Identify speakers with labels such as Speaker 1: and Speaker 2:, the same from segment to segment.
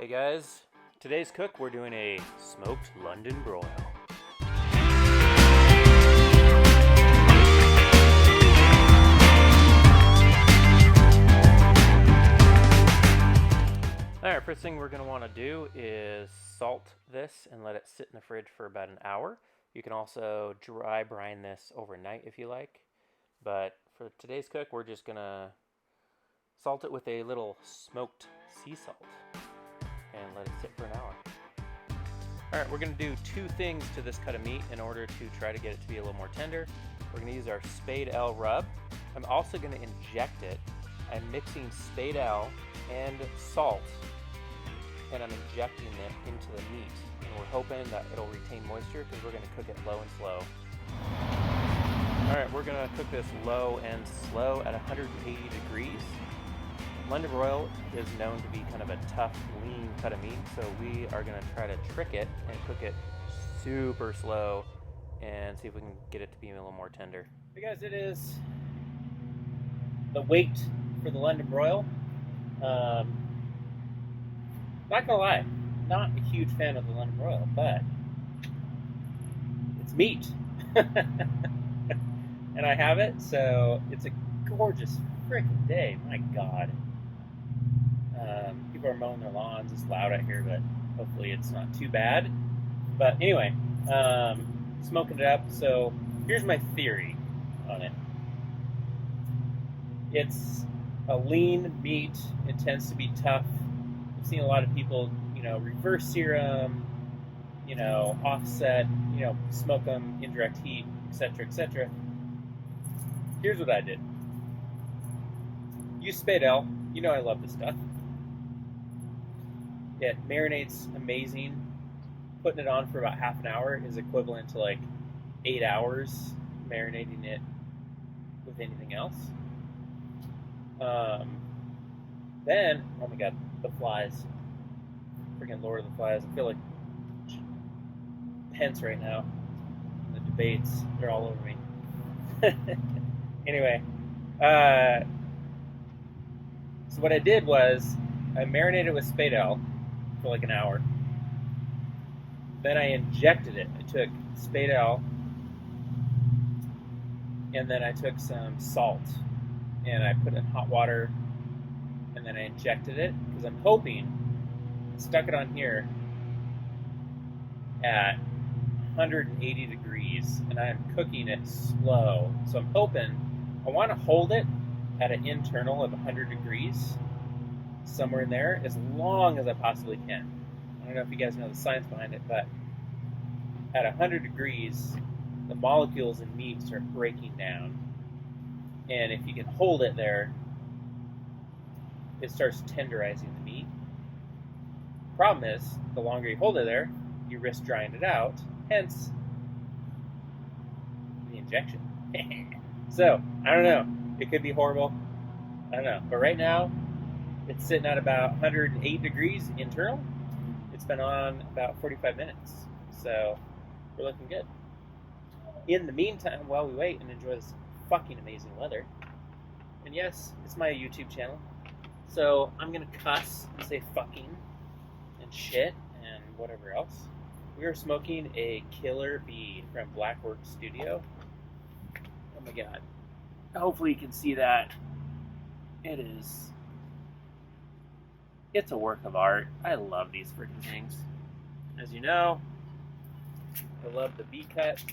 Speaker 1: Hey guys, today's cook we're doing a smoked London broil. Alright, first thing we're going to want to do is salt this and let it sit in the fridge for about an hour. You can also dry brine this overnight if you like, but for today's cook we're just going to salt it with a little smoked sea salt and let it sit for an hour. Alright, we're going to do two things to this cut of meat in order to try to get it to be a little more tender. We're going to use our Spade L rub. I'm also going to inject it. I'm mixing Spade L and salt, and I'm injecting it into the meat. And we're hoping that it'll retain moisture because we're going to cook it low and slow. Alright, we're going to cook this low and slow at 180 degrees. London broil is known to be kind of a tough, lean cut of meat, so we are going to try to trick it and cook it super slow and see if we can get it to be a little more tender. Hey guys, it is the wait for the London broil. Not gonna lie, not a huge fan of the London broil, but it's meat. And I have it, so it's a gorgeous freaking day. My God. People are mowing their lawns. It's loud out here, but hopefully it's not too bad. But anyway, smoking it up. So here's my theory on it. It's a lean meat. It tends to be tough. I've seen a lot of people, reverse sear them, offset, smoke them, indirect heat, etc., etc. Here's what I did. Use Spade L. I love this stuff. It marinates amazing. Putting it on for about half an hour is equivalent to like 8 hours marinating it with anything else. Then, oh my God, the flies. Freaking Lord of the Flies. I feel like Pence right now. The debates, they're all over me. Anyway, so what I did was I marinated it with Spade L for like an hour. Then I injected it. I took Spade L and then I took some salt and I put it in hot water and then I injected it because I'm hoping, I stuck it on here at 180 degrees and I'm cooking it slow. So I'm hoping, I want to hold it at an internal of 100 degrees, somewhere in there, as long as I possibly can. I don't know if you guys know the science behind it, but at 100 degrees, the molecules in meat start breaking down. And if you can hold it there, it starts tenderizing the meat. Problem is, the longer you hold it there, you risk drying it out, hence the injection. So, I don't know. It could be horrible. I don't know. But right now, it's sitting at about 108 degrees internal. It's been on about 45 minutes. So, we're looking good. In the meantime, while we wait and enjoy this fucking amazing weather, and yes, it's my YouTube channel, so I'm going to cuss and say fucking and shit and whatever else. We are smoking a killer bee from Blackwork Studio. Oh my God. Hopefully you can see that. It's a work of art. I love these freaking things. As you know, I love the bee cut.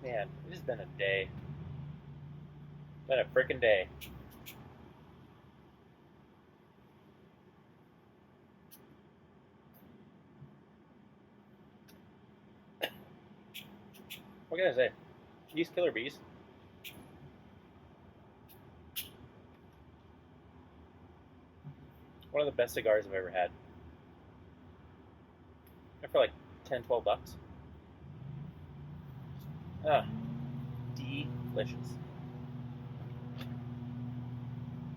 Speaker 1: Man, it's been a day. Been a freaking day. What can I say? These killer bees. One of the best cigars I've ever had. They're for like 10, 12 bucks. Delicious.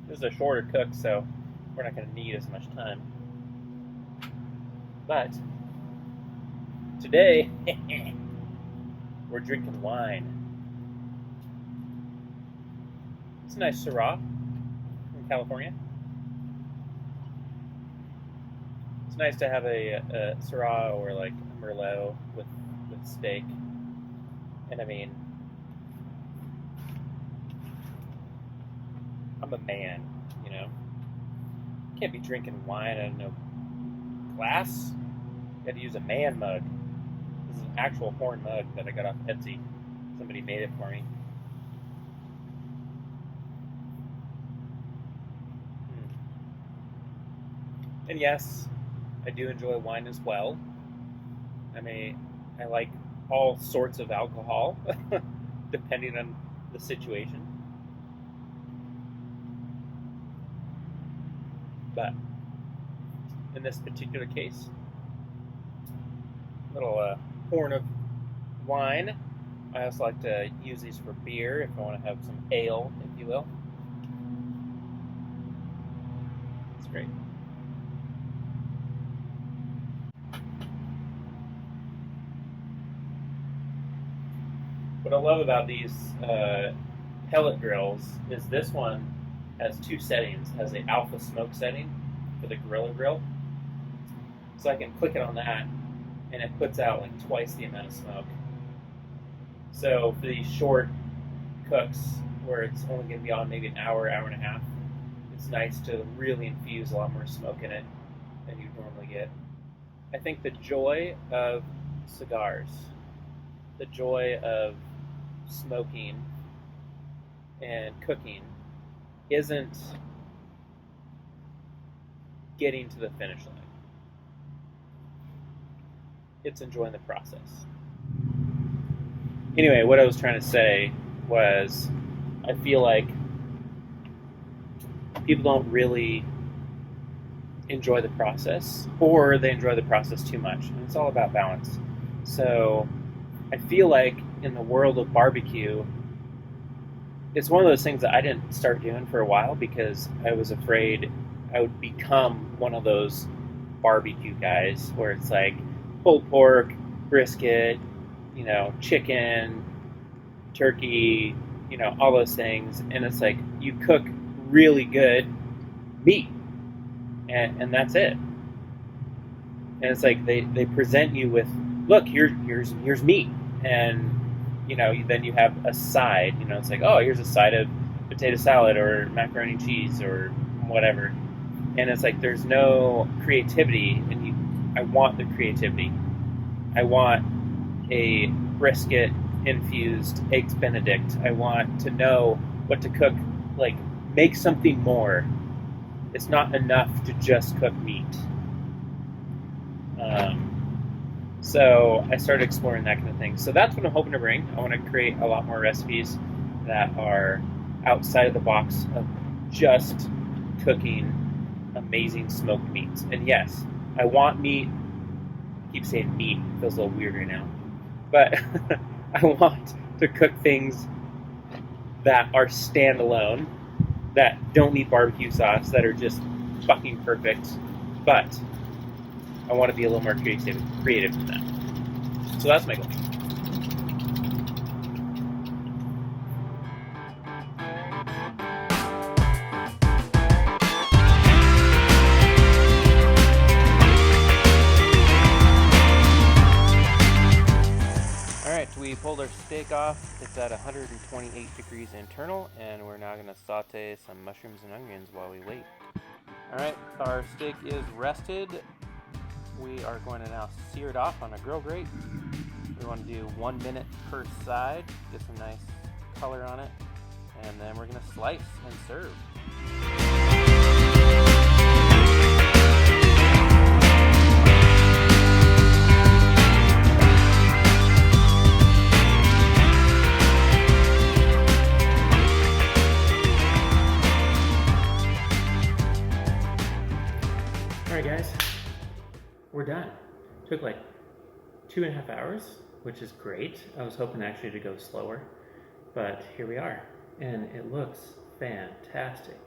Speaker 1: This is a shorter cook, so we're not going to need as much time. But today, we're drinking wine. a nice Syrah from California. It's nice to have a Syrah or like a Merlot with steak. And I mean, I'm a man, you know. Can't be drinking wine out of no glass. Got to use a man mug. This is an actual horn mug that I got off Etsy. Somebody made it for me. And yes, I do enjoy wine as well. I like all sorts of alcohol, depending on the situation. But in this particular case, little horn of wine. I also like to use these for beer if I want to have some ale, if you will. It's great. What I love about these pellet grills is this one has two settings. It has the alpha smoke setting for the Gorilla Grill. So I can click it on that and it puts out like twice the amount of smoke. So for these short cooks where it's only going to be on maybe an hour, hour and a half, it's nice to really infuse a lot more smoke in it than you normally get. I think the joy of cigars, the joy of smoking and cooking isn't getting to the finish line. It's enjoying the process. Anyway, what I was trying to say was I feel like people don't really enjoy the process, or they enjoy the process too much. And it's all about balance. So I feel like in the world of barbecue, it's one of those things that I didn't start doing for a while because I was afraid I would become one of those barbecue guys where it's like pulled pork, brisket, chicken, turkey, all those things. And it's like you cook really good meat and that's it. And it's like they present you with, look, here's meat. And then you have a side. It's like, oh, here's a side of potato salad or macaroni and cheese or whatever. And it's like there's no creativity, and I want the creativity. I want a brisket infused eggs Benedict. I want to know what to cook. Like, make something more. It's not enough to just cook meat. So I started exploring that kind of thing. So that's what I'm hoping to bring. I want to create a lot more recipes that are outside of the box of just cooking amazing smoked meats. And yes, I want meat. I keep saying meat. It feels a little weird right now. But I want to cook things that are standalone, that don't need barbecue sauce, that are just fucking perfect. But I want to be a little more creative than that. So that's my goal. Alright, we pulled our steak off. It's at 128 degrees internal, and we're now going to saute some mushrooms and onions while we wait. Alright, our steak is rested. We are going to now sear it off on a grill grate. We want to do 1 minute per side, get some nice color on it, and then we're going to slice and serve. Alright guys, we're done. Took like 2.5 hours, which is great. I was hoping actually to go slower, but here we are. And it looks fantastic.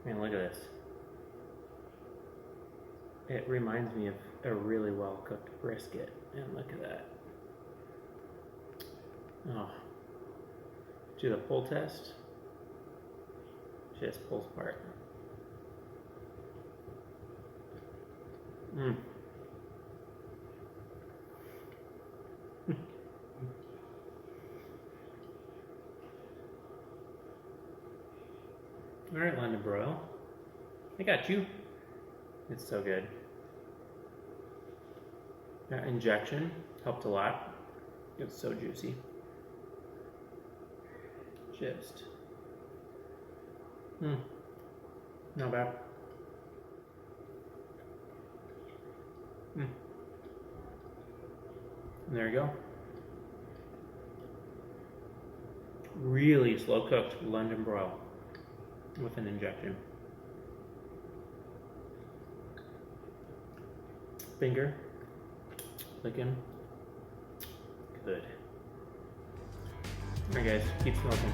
Speaker 1: I mean, look at this. It reminds me of a really well cooked brisket. And look at that. Oh. Do the pull test. Just pulls apart. All right, London Broil. I got you. It's so good. That injection helped a lot. It's so juicy. Just. Not bad. And there you go. Really slow cooked London Broil with an injection. Finger licking. Good. Alright guys, keep smoking.